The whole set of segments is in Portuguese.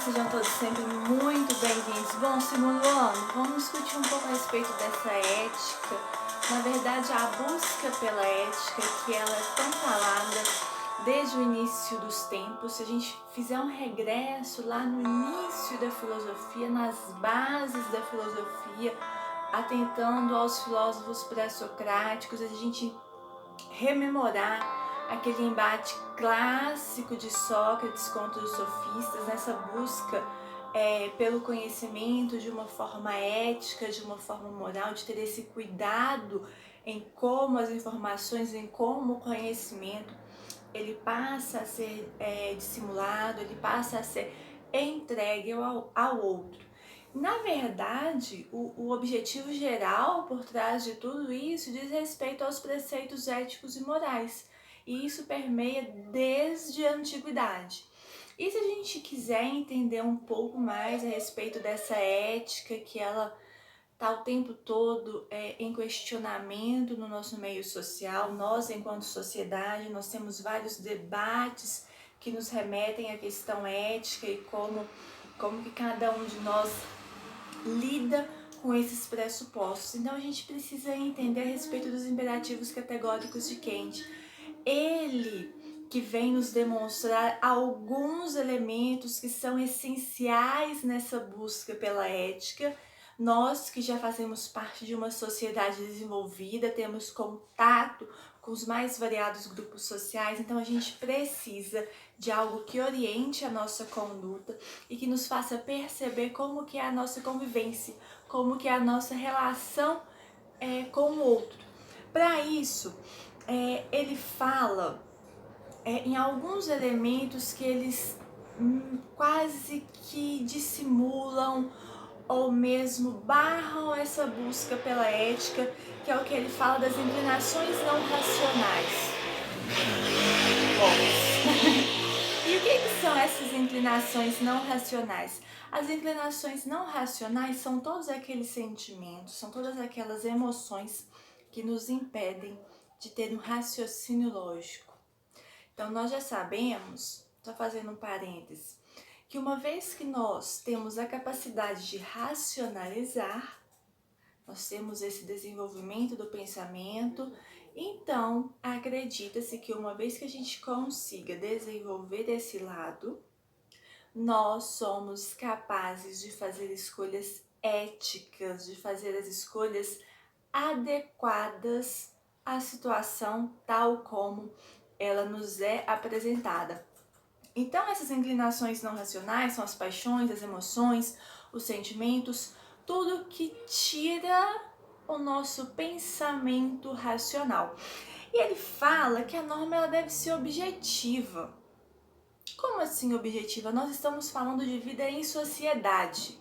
sejam todos sempre muito bem-vindos. Bom, segundo ano, vamos discutir um pouco a respeito dessa ética. Na verdade, a busca pela ética, que ela é tão falada desde o início dos tempos. Se a gente fizer um regresso lá no início da filosofia, nas bases da filosofia, atentando aos filósofos pré-socráticos, a gente rememorar aquele embate clássico de Sócrates contra os sofistas, nessa busca pelo conhecimento de uma forma ética, de uma forma moral, de ter esse cuidado em como as informações, em como o conhecimento ele passa a ser dissimulado, ele passa a ser entregue ao outro. Na verdade, o objetivo geral por trás de tudo isso diz respeito aos preceitos éticos e morais. E isso permeia desde a antiguidade. E se a gente quiser entender um pouco mais a respeito dessa ética, que ela está o tempo todo em questionamento no nosso meio social, nós enquanto sociedade, nós temos vários debates que nos remetem à questão ética e como que cada um de nós lida com esses pressupostos. Então a gente precisa entender a respeito dos imperativos categóricos de Kant. Ele que vem nos demonstrar alguns elementos que são essenciais nessa busca pela ética. Nós que já fazemos parte de uma sociedade desenvolvida, temos contato com os mais variados grupos sociais, então a gente precisa de algo que oriente a nossa conduta e que nos faça perceber como que é a nossa convivência, como que é a nossa relação com o outro. Para isso, ele fala em alguns elementos que eles quase que dissimulam ou mesmo barram essa busca pela ética, que é o que ele fala das inclinações não racionais. Bom, e o que são essas inclinações não racionais? As inclinações não racionais são todos aqueles sentimentos, são todas aquelas emoções que nos impedem de ter um raciocínio lógico. Então, nós já sabemos, só fazendo um parêntese, que uma vez que nós temos a capacidade de racionalizar, nós temos esse desenvolvimento do pensamento, então acredita-se que uma vez que a gente consiga desenvolver esse lado, nós somos capazes de fazer escolhas éticas, de fazer as escolhas adequadas à situação tal como ela nos é apresentada. Então, essas inclinações não racionais são as paixões, as emoções, os sentimentos, tudo que tira o nosso pensamento racional. E ele fala que a norma ela deve ser objetiva. Como assim objetiva? Nós estamos falando de vida em sociedade.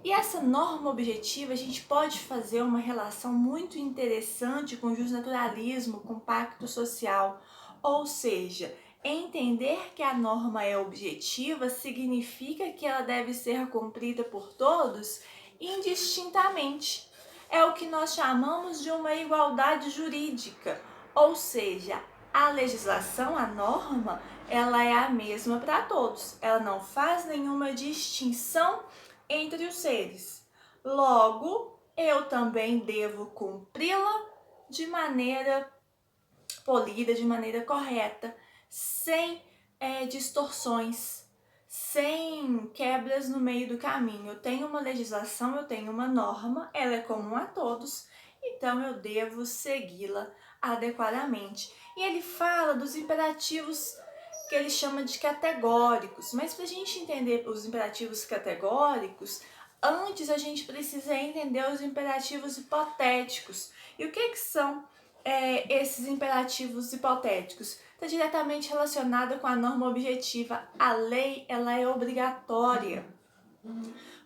E essa norma objetiva, a gente pode fazer uma relação muito interessante com o justnaturalismo, com o pacto social. Ou seja, entender que a norma é objetiva significa que ela deve ser cumprida por todos indistintamente. É o que nós chamamos de uma igualdade jurídica. Ou seja, a legislação, a norma, ela é a mesma para todos. Ela não faz nenhuma distinção entre os seres. Logo, eu também devo cumpri-la de maneira polida, de maneira correta, sem distorções, sem quebras no meio do caminho. Eu tenho uma legislação, eu tenho uma norma, ela é comum a todos, então eu devo segui-la adequadamente. E ele fala dos imperativos que ele chama de categóricos, mas para a gente entender os imperativos categóricos, antes a gente precisa entender os imperativos hipotéticos. E o que são esses imperativos hipotéticos? Está diretamente relacionado com a norma objetiva. A lei ela é obrigatória,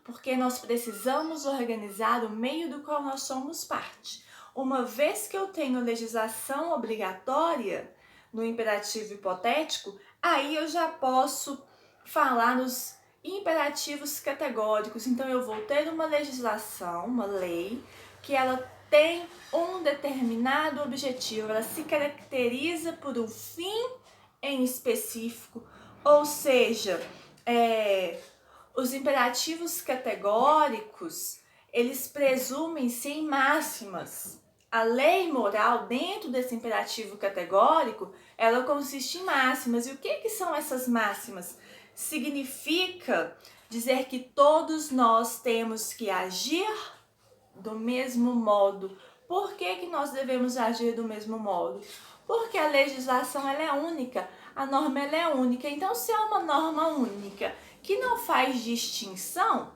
porque nós precisamos organizar o meio do qual nós somos parte. Uma vez que eu tenho legislação obrigatória no imperativo hipotético, aí eu já posso falar nos imperativos categóricos. Então eu vou ter uma legislação, uma lei, que ela tem um determinado objetivo, ela se caracteriza por um fim em específico, ou seja, Os imperativos categóricos, eles presumem-se em máximas. A lei moral, dentro desse imperativo categórico, ela consiste em máximas. E o que são essas máximas? Significa dizer que todos nós temos que agir do mesmo modo. Por que nós devemos agir do mesmo modo? Porque a legislação ela é única, a norma ela é única. Então, se é uma norma única que não faz distinção,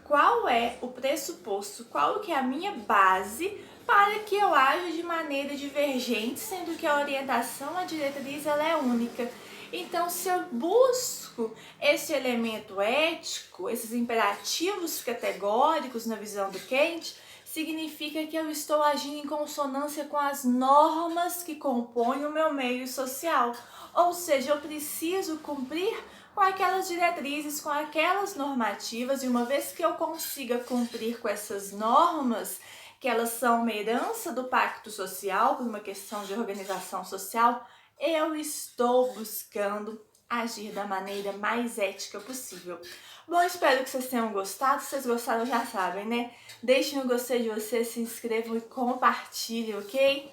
qual é o pressuposto, qual que é a minha base para que eu aja de maneira divergente, sendo que a orientação, a diretriz, ela é única? Então, se eu busco esse elemento ético, esses imperativos categóricos na visão do Kant, significa que eu estou agindo em consonância com as normas que compõem o meu meio social. Ou seja, eu preciso cumprir com aquelas diretrizes, com aquelas normativas, e uma vez que eu consiga cumprir com essas normas, que elas são uma herança do pacto social, por uma questão de organização social, eu estou buscando agir da maneira mais ética possível. Bom, espero que vocês tenham gostado. Se vocês gostaram, já sabem, né? Deixem o gostei de vocês, se inscrevam e compartilhem, ok?